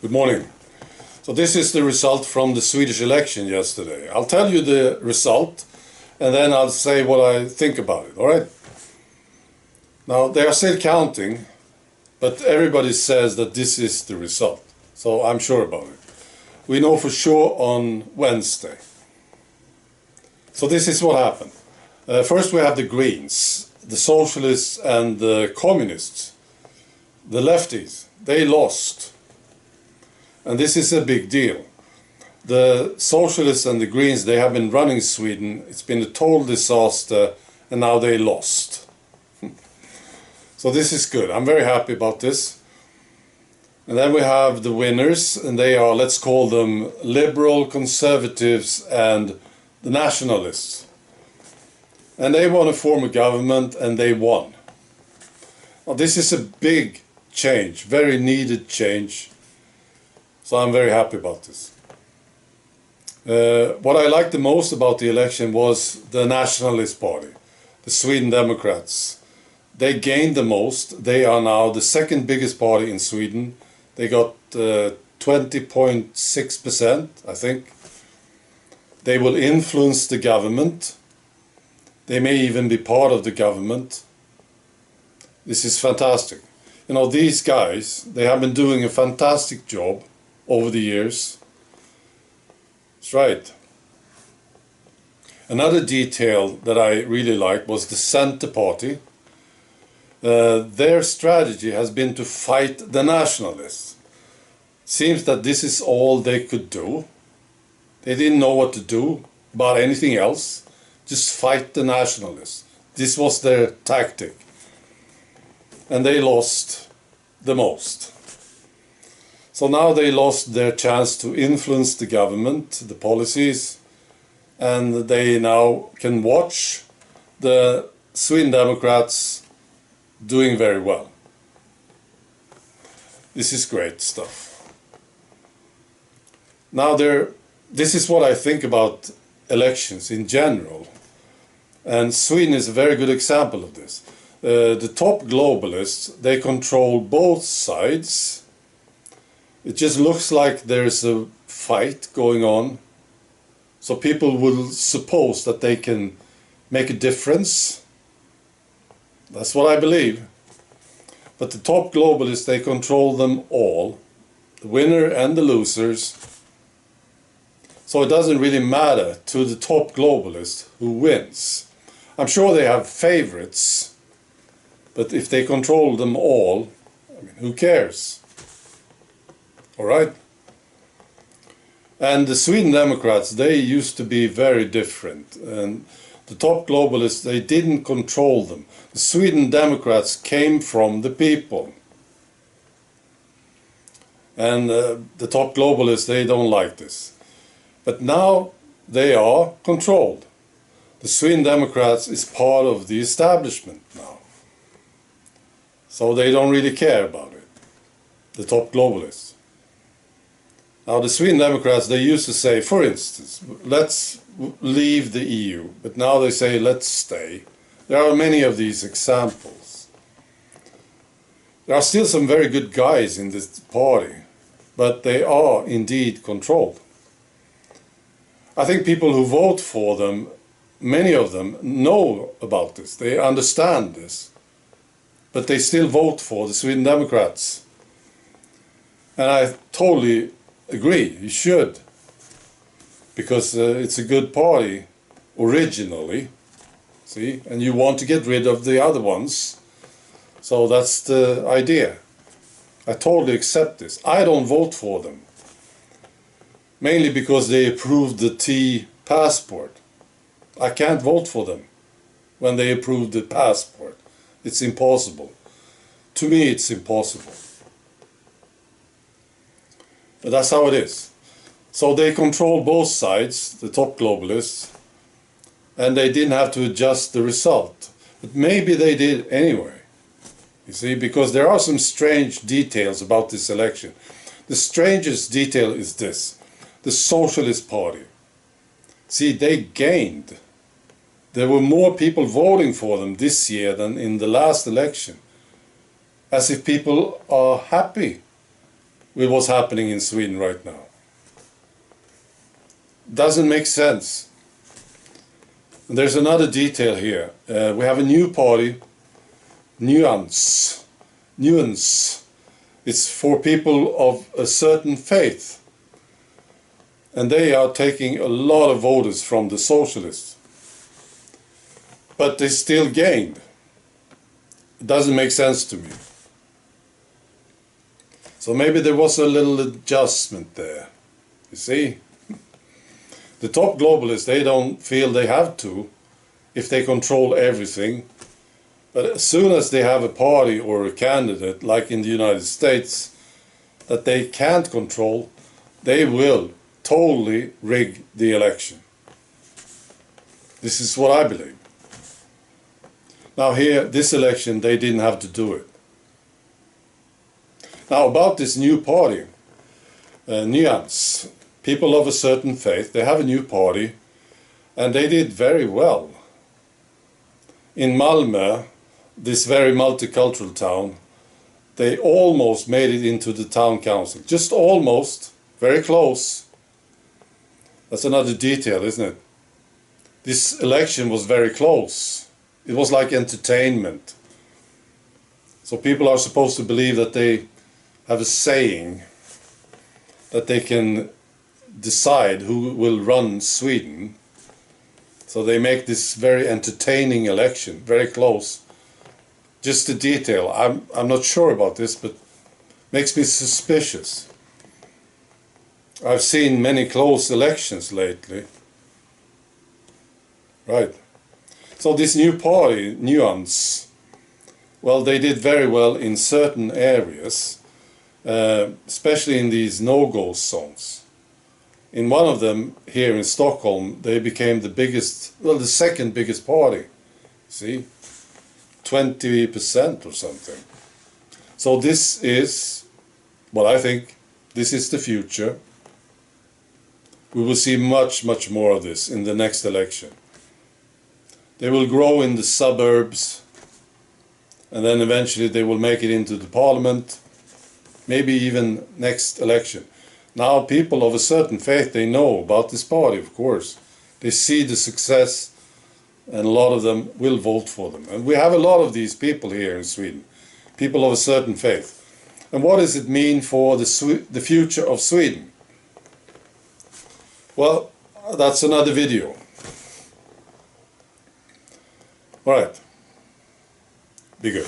Good morning. So this is the result from the Swedish election yesterday. I'll tell you the result and then I'll say what I think about it, all right? Now, they are still counting, but everybody says that this is the result. So I'm sure about it. We know for sure on Wednesday. So this is what happened. First we have the Greens, the Socialists and the Communists, the lefties. They lost. And this is a big deal. The Socialists and the Greens, they have been running Sweden. It's been a total disaster, and now they lost. So this is good. I'm very happy about this. And then we have the winners, and they are, let's call them liberal, conservatives, and the nationalists. And they want to form a government, and they won. Now, this is a big change, very needed change. So I'm very happy about this. What I liked the most about the election was the Nationalist Party, the Sweden Democrats. They gained the most. They are now the second biggest party in Sweden. They got 20.6%, I think. They will influence the government. They may even be part of the government. This is fantastic. You know, these guys, they have been doing a fantastic job over the years. That's right. Another detail that I really liked was the Center Party. Their strategy has been to fight the nationalists. Seems that this is all they could do. They didn't know what to do about anything else. Just fight the nationalists. This was their tactic. And they lost the most. So now they lost their chance to influence the government, the policies, and they now can watch the Sweden Democrats doing very well. This is great stuff. Now this is what I think about elections in general. And Sweden is a very good example of this. The top globalists, they control both sides. It just looks like there's a fight going on. So people will suppose that they can make a difference. That's what I believe. But the top globalists, they control them all. The winner and the losers. So it doesn't really matter to the top globalist who wins. I'm sure they have favorites. But if they control them all, I mean, who cares? All right? And the Sweden Democrats, they used to be very different. And the top globalists, they didn't control them. The Sweden Democrats came from the people. And the top globalists, they don't like this. But now they are controlled. The Sweden Democrats is part of the establishment now. So they don't really care about it, the top globalists. Now the Sweden Democrats, they used to say, for instance, let's leave the EU, but now they say, let's stay. There are many of these examples. There are still some very good guys in this party, but they are indeed controlled. I think people who vote for them, many of them know about this, they understand this, but they still vote for the Sweden Democrats. And I totally agree, you should, because it's a good party originally, see, and you want to get rid of the other ones, so that's the idea. I totally accept this. I don't vote for them, mainly because they approved the T passport. I can't vote for them when they approve the passport. It's impossible. To me, it's impossible. But that's how it is. So they control both sides, the top globalists, and they didn't have to adjust the result. But maybe they did anyway. You see, because there are some strange details about this election. The strangest detail is this. The Socialist Party. See, they gained. There were more people voting for them this year than in the last election. As if people are happy with what's happening in Sweden right now. Doesn't make sense. And there's another detail here. We have a new party, Nuance. It's for people of a certain faith. And they are taking a lot of voters from the socialists. But they still gained. It doesn't make sense to me. So maybe there was a little adjustment there. You see? The top globalists, they don't feel they have to if they control everything. But as soon as they have a party or a candidate, like in the United States, that they can't control, they will totally rig the election. This is what I believe. Now here, this election, they didn't have to do it. Now about this new party, Nuance, people of a certain faith, they have a new party, and they did very well. In Malmö, this very multicultural town, they almost made it into the town council. Just almost, very close. That's another detail, isn't it? This election was very close. It was like entertainment. So people are supposed to believe that they have a saying, that they can decide who will run Sweden. So they make this very entertaining election, very close. Just a detail. I'm not sure about this, but makes me suspicious. I've seen many close elections lately. Right. So this new party, Nuance, well, they did very well in certain areas, especially in these no-go zones. In one of them, here in Stockholm, they became the biggest, well, the second biggest party. See? 20% or something. So this is, well, I think this is the future. We will see much, much more of this in the next election. They will grow in the suburbs, and then eventually they will make it into the parliament, maybe even next election. Now people of a certain faith, they know about this party, of course. They see the success, and a lot of them will vote for them. And we have a lot of these people here in Sweden, people of a certain faith. And what does it mean for the future of Sweden? Well, that's another video. All right. Be good.